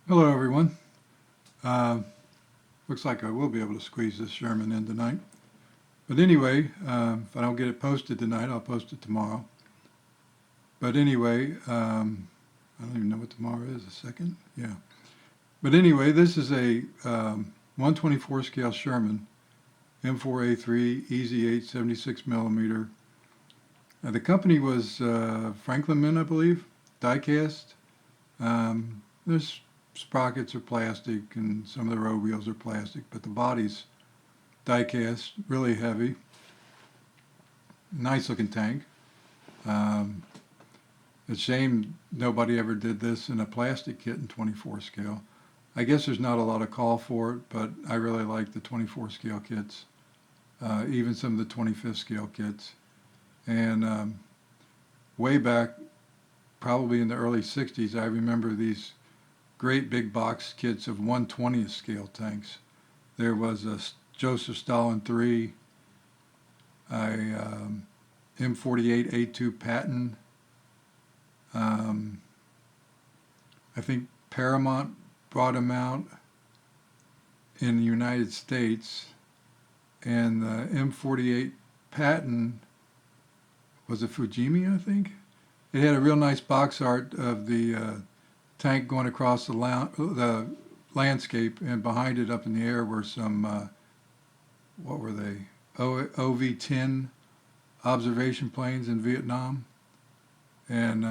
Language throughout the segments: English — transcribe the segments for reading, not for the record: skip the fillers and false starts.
Hello, everyone. Uh, Looks like I will be able to squeeze this Sherman in tonight. But anyway, if I don't get it posted tonight, I'll post it tomorrow. But anyway, I don't even know what tomorrow is, a second? Yeah. But anyway, this is a 124 scale Sherman M4A3 Easy 8 76 millimeter. The company was Franklin, I believe, Diecast. There's sprockets are plastic and some of the road wheels are plastic, but the body's diecast, really heavy, nice looking tank. Um, it's a shame nobody ever did this in a plastic kit in 24 scale. I guess there's not a lot of call for it, but I really like the 24 scale kits, even some of the 25th scale kits. And way back, probably in the early 60s, I remember these great big box kits of 120th scale tanks. There was a Joseph Stalin 3, a M4AE8 Patton. Um, I think Paramount brought them out in the United States, and the M48 Patton was a Fujimi, I think. It had a real nice box art of the tank going across the landscape, and behind it up in the air were some, what were they? OV-10 observation planes in Vietnam. And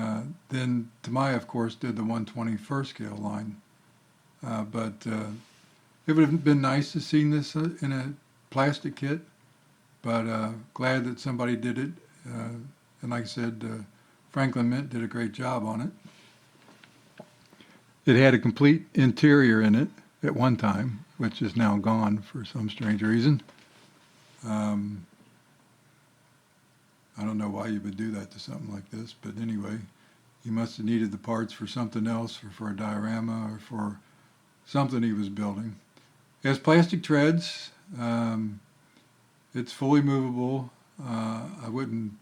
then Tamaya, of course, did the 121st scale line. But it would have been nice to see this in a plastic kit, but glad that somebody did it. And like I said, Franklin Mint did a great job on it. It had a complete interior in it at one time, which is now gone for some strange reason. Um, I don't know why you would do that to something like this, but anyway, he must have needed the parts for something else, or for a diorama, or for something he was building. It has plastic treads. It's fully movable. I wouldn't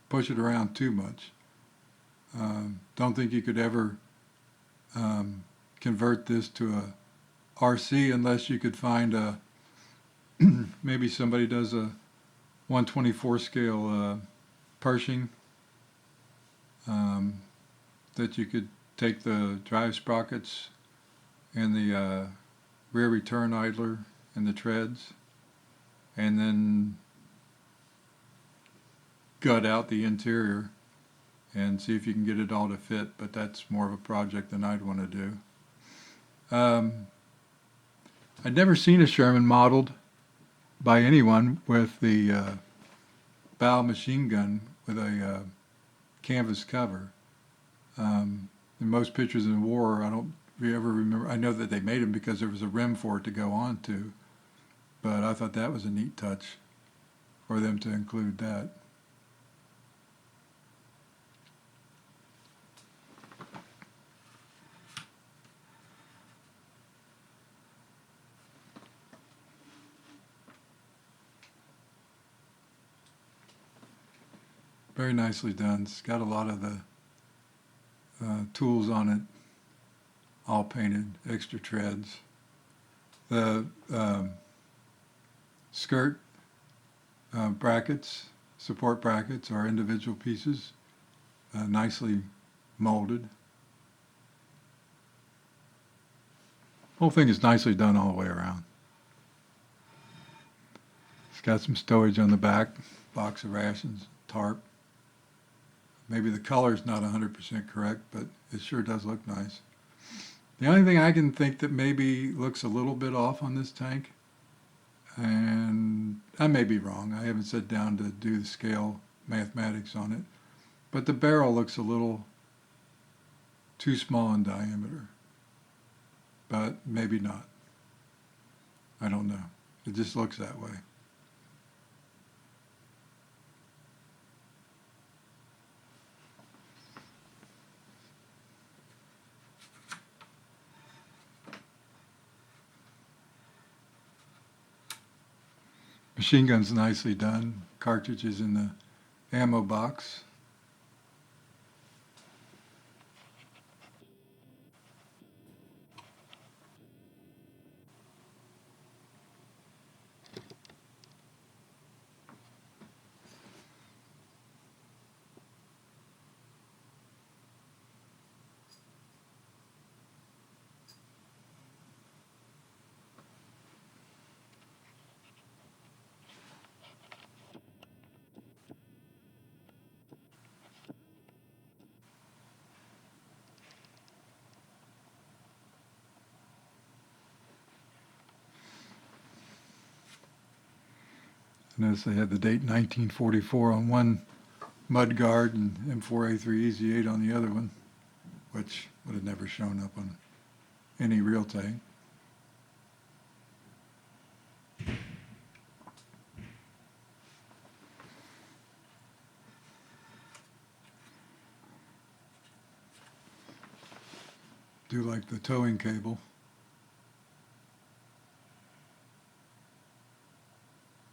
push it around too much. Don't think you could ever convert this to a RC unless you could find a maybe somebody does a 124 scale Pershing um, that you could take the drive sprockets and the rear return idler and the treads, and then gut out the interior and see if you can get it all to fit, but that's more of a project than I'd want to do. I'd never seen a Sherman modeled by anyone with the bow machine gun with a canvas cover. In most pictures in war, I don't ever remember. I know that they made them because there was a rim for it to go on to, but I thought that was a neat touch for them to include that. Very nicely done. It's got a lot of the tools on it, all painted, extra treads. The skirt brackets, support brackets, are individual pieces, nicely molded. Whole thing is nicely done all the way around. It's got some stowage on the back, box of rations, tarp. Maybe the color's not 100% correct, but it sure does look nice. The only thing I can think that maybe looks a little bit off on this tank, and I may be wrong, I haven't sat down to do the scale mathematics on it, but the barrel looks a little too small in diameter, but maybe not. I don't know. It just looks that way. Machine gun's nicely done. Cartridges in the ammo box. Notice they had the date 1944 on one mud guard and M4AE8 on the other one, which would have never shown up on any real tank. Do like the towing cable.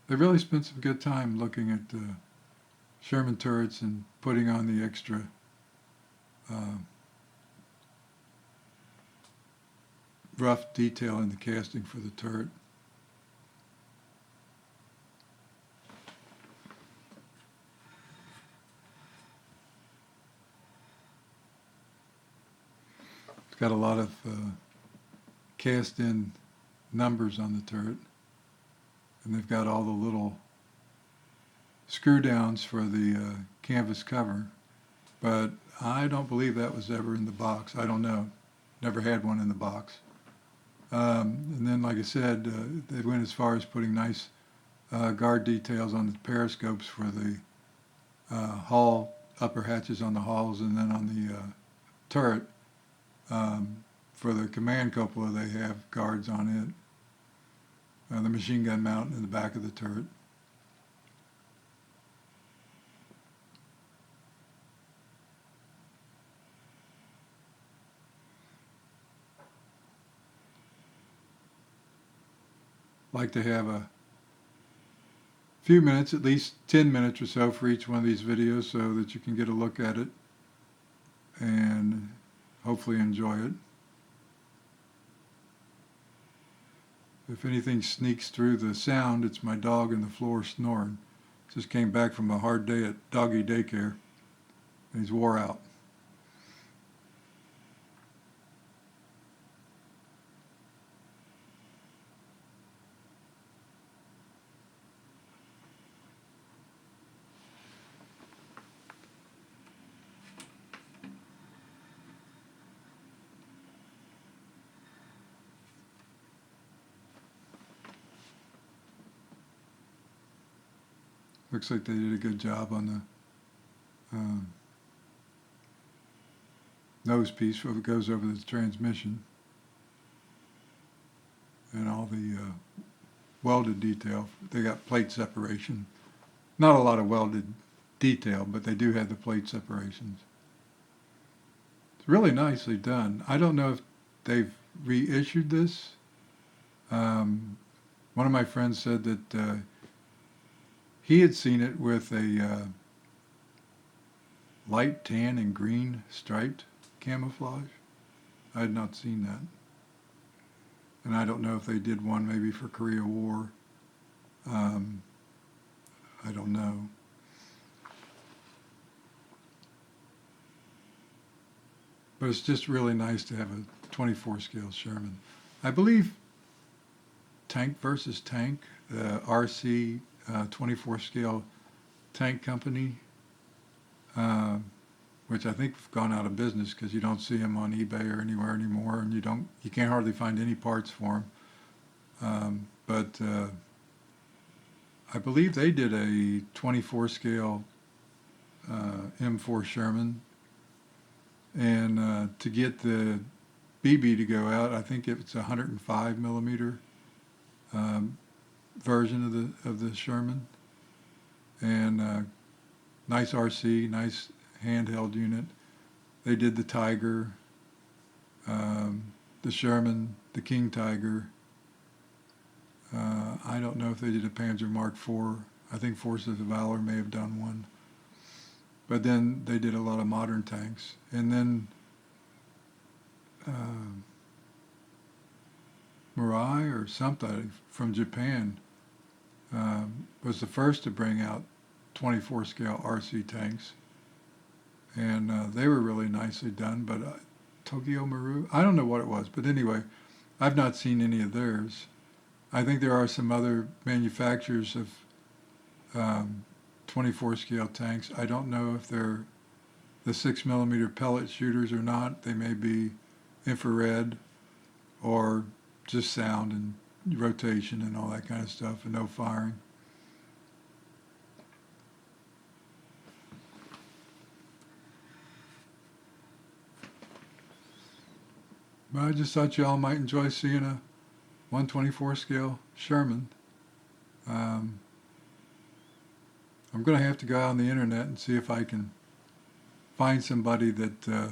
They really spent some good time looking at the Sherman turrets and putting on the extra rough detail in the casting for the turret. It's got a lot of cast-in numbers on the turret, and they've got all the little screw downs for the canvas cover, but I don't believe that was ever in the box. I don't know. Never had one in the box. And then, like I said, they went as far as putting nice guard details on the periscopes for the hull, upper hatches on the hulls, and then on the turret. For the command cupola, they have guards on it. The machine gun mount in the back of the turret. Like to have a few minutes, at least 10 minutes or so for each one of these videos so that you can get a look at it and hopefully enjoy it. If anything sneaks through the sound, it's my dog on the floor snoring. Just came back from a hard day at doggy daycare and he's wore out. Looks like they did a good job on the nose piece if it goes over the transmission, and all the welded detail. They got plate separation. Not a lot of welded detail, but they do have the plate separations. It's really nicely done. I don't know if they've reissued this. One of my friends said that he had seen it with a light tan and green striped camouflage. I had not seen that. And I don't know if they did one maybe for Korea War. I don't know. But it's just really nice to have a 24 scale Sherman. I believe Tank versus Tank, the RC 24 scale tank company, which I think have gone out of business because you don't see them on eBay or anywhere anymore, and you can't hardly find any parts for them. But I believe they did a 24 scale M4 Sherman, and to get the BB to go out, I think it's a 105 millimeter version of the Sherman, and nice RC, nice handheld unit. They did the Tiger, the Sherman, the King Tiger. I don't know if they did a Panzer Mark IV. I think Forces of Valor may have done one. But then they did a lot of modern tanks. And then Mirai or something from Japan was the first to bring out 24 scale RC tanks. And they were really nicely done, but Tokyo Maru, I don't know what it was, but anyway, I've not seen any of theirs. I think there are some other manufacturers of 24 scale tanks. I don't know if they're the 6 millimeter pellet shooters or not. They may be infrared or just sound and rotation and all that kind of stuff and no firing. But I just thought y'all might enjoy seeing a 124 scale Sherman. I'm going to have to go out on the internet and see if I can find somebody that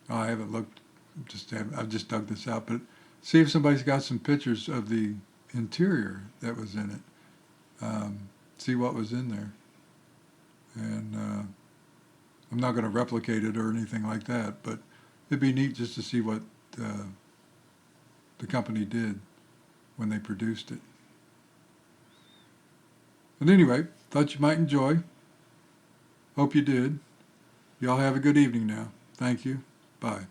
I haven't looked. I've just dug this out, but see if somebody's got some pictures of the interior that was in it. See what was in there, and I'm not going to replicate it or anything like that, but it'd be neat just to see what the company did when they produced it. But anyway, thought you might enjoy. Hope you did. Y'all have a good evening now. Thank you. Bye.